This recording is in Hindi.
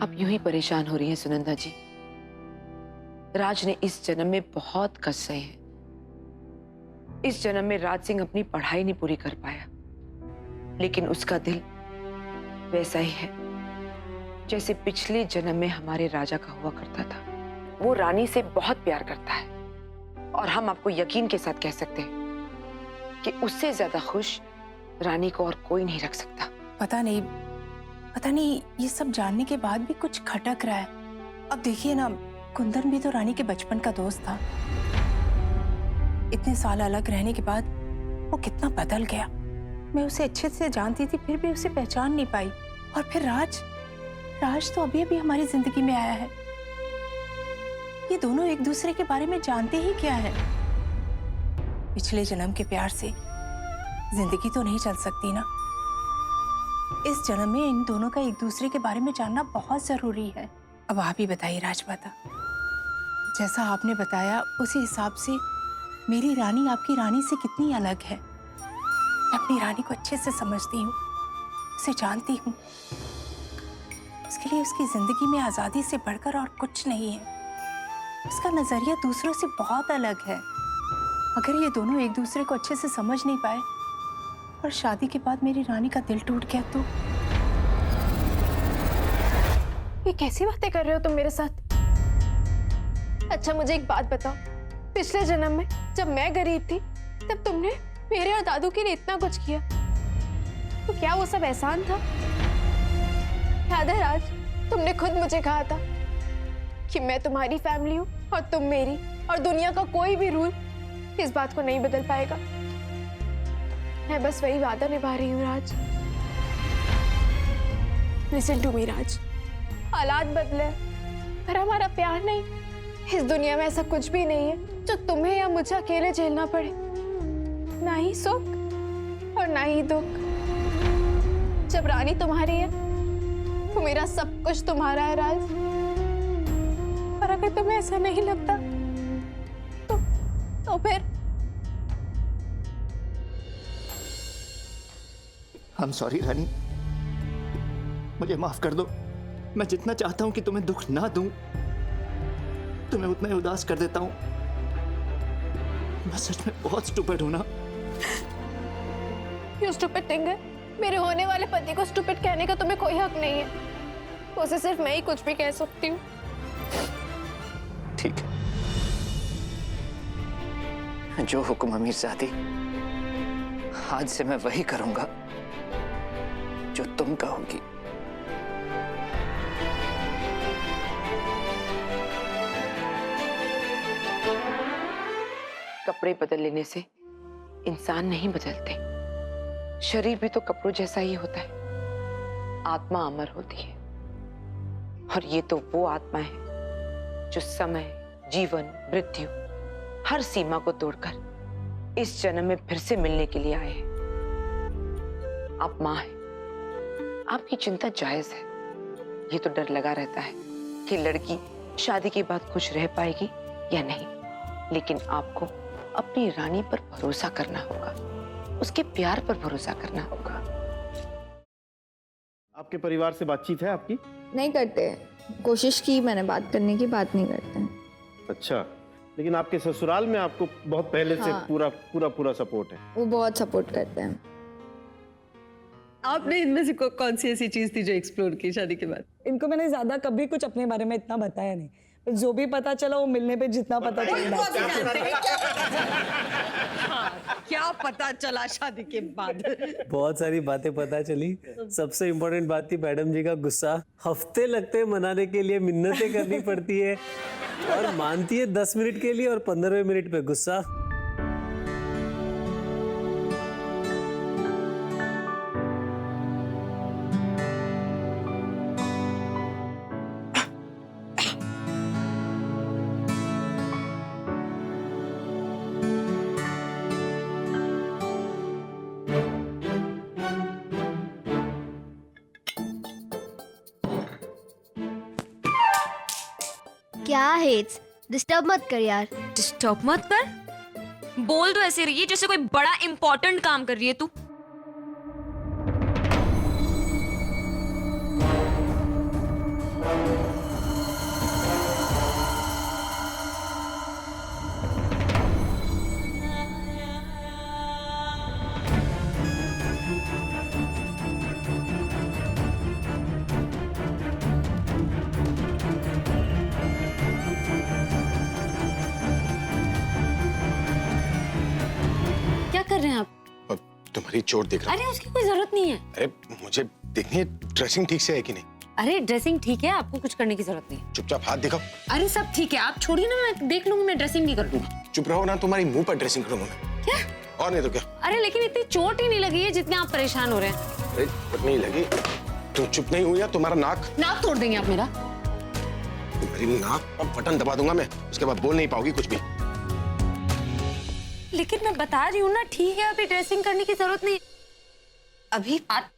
आप यूं ही परेशान हो रही हैं सुनंदा जी। राज ने इस जन्म में बहुत कष्ट सहे हैं। इस जन्म में राज सिंह अपनी पढ़ाई नहीं पूरी कर पाया, लेकिन उसका दिल वैसा ही है जैसे पिछले जन्म में हमारे राजा का हुआ करता था। वो रानी से बहुत प्यार करता है और हम आपको यकीन के साथ कह सकते हैं कि उससे ज्यादा खुश रानी को और कोई नहीं रख सकता। पता नहीं ये सब जानने के बाद भी कुछ खटक रहा है। अब देखिए ना, कुंदन भी तो रानी के बचपन का दोस्त था। इतने साल अलग रहने के बाद वो कितना बदल गया। मैं उसे अच्छे से जानती थी, फिर भी उसे पहचान नहीं पाई। और फिर राज तो अभी अभी हमारी जिंदगी में आया है। ये दोनों एक दूसरे के बारे में जानते ही क्या है? पिछले जन्म के प्यार से जिंदगी तो नहीं चल सकती ना। इस जन्म में इन दोनों का एक दूसरे के बारे में जानना बहुत जरूरी है। अब आप ही बताइए राजमाता, जैसा आपने बताया उसी हिसाब से मेरी रानी आपकी रानी से कितनी अलग है। मैं अपनी रानी को अच्छे से समझती हूँ, उसे जानती हूँ। उसके लिए उसकी जिंदगी में आजादी से बढ़कर और कुछ नहीं है। उसका नजरिया दूसरों से बहुत अलग है। अगर ये दोनों एक दूसरे को अच्छे से समझ नहीं पाए और शादी के बाद मेरी रानी का दिल टूट गया तो? ये कैसी बातें कर रहे हो तुम मेरे साथ? अच्छा मुझे एक बात बताओ, पिछले जन्म में जब मैं गरीब थी तब तुमने मेरे और दादू के लिए इतना कुछ किया, तो क्या वो सब एहसान था? याद है राज, तुमने खुद मुझे कहा था कि मैं तुम्हारी फैमिली हूँ और तुम मेरी, और दुनिया का कोई भी रूल इस बात को नहीं बदल पाएगा। मैं बस वही वादा निभा रही हूँ राज। लिसन टू मी राज, हालात बदले पर हमारा प्यार नहीं। इस दुनिया में ऐसा कुछ भी नहीं है जो तुम्हें या मुझे अकेले झेलना पड़े, ना ही सुख और ना ही दुख। जब रानी तुम्हारी है तो मेरा सब कुछ तुम्हारा है राज। और अगर तुम्हें ऐसा नहीं लगता तो फिर I'm sorry रानी, मुझे माफ कर दो। मैं जितना चाहता हूं कि तुम्हें दुख ना दूं, तुम्हें उतना ही उदास कर देता हूं। मैं सच में बहुत स्टूपिड हूं ना। यू स्टूपिड थिंगर, मेरे होने वाले पति को स्टूपिड कहने का तुम्हें कोई हक नहीं है। उसे सिर्फ मैं ही कुछ भी कह सकती हूँ। ठीक है, जो हुक्म अमीरजादी, आज से मैं वही करूंगा जो तुम कहोगी। कपड़े बदल लेने से इंसान नहीं बदलते। शरीर भी तो कपड़ों जैसा ही होता है। आत्मा अमर होती है, और ये तो वो आत्मा है जो समय, जीवन, मृत्यु हर सीमा को तोड़कर इस जन्म में फिर से मिलने के लिए आए हैं। आप मां हैं, आपकी चिंता जायज है। ये तो डर लगा रहता है कि लड़की शादी के बाद खुश रह पाएगी या नहीं, लेकिन आपको अपनी रानी पर भरोसा करना होगा, उसके प्यार पर भरोसा करना होगा। आपके परिवार से बातचीत है आपकी? नहीं करते हैं। कोशिश की मैंने बात करने की, बात नहीं करते हैं। अच्छा, लेकिन आपके ससुराल में आपको बहुत पहले से पूरा सपोर्ट है? वो बहुत सपोर्ट करते हैं। आपने इनमें से कौन सी ऐसी चीज थी जो एक्सप्लोर की शादी के बाद? इनको मैंने ज्यादा कभी कुछ अपने बारे में इतना बताया नहीं, पर जो भी पता चला वो मिलने पे जितना पता चला। क्या पता चला शादी के बाद? बहुत सारी बातें पता चली। सबसे इम्पोर्टेंट बात थी मैडम जी का गुस्सा। हफ्ते लगते हैं मनाने के लिए, मिन्नतें करनी पड़ती है, और मानती है 10 मिनट के लिए और 15वें मिनट पे गुस्सा। क्या है? डिस्टर्ब मत कर यार। डिस्टर्ब मत कर? बोल तो ऐसे रही है जैसे कोई बड़ा इंपॉर्टेंट काम कर रही है तू। क्या कर रहे हैं आप? तुम्हारी चोट देख रहा हूं। अरे उसकी कोई जरूरत नहीं है। अरे मुझे देखनी है ड्रेसिंग ठीक से है कि नहीं। अरे ड्रेसिंग ठीक है, आपको कुछ करने की जरूरत नहीं है। चुपचाप हाथ दिखाओ। अरे सब ठीक है, आप छोड़िए ना, मैं देख लूंगी, मैं ड्रेसिंग नहीं कर दूंगी। चुप रहो ना, तुम्हारी मुंह पर ड्रेसिंग करूंगा मैं। क्या? और नहीं तो क्या। अरे लेकिन इतनी चोट ही नहीं लगी है जितने आप परेशान हो रहे हैं। अरे चोट नहीं लगी, तुम चुप नहीं हुई या तुम्हारा नाक तोड़ देंगे आप मेरा। तुम्हारी नाक का बटन दबा दूंगा मैं, उसके बाद बोल नहीं पाओगी कुछ भी। लेकिन मैं बता रही हूँ ना, ठीक है, अभी ड्रेसिंग करने की जरूरत नहीं। अभी बात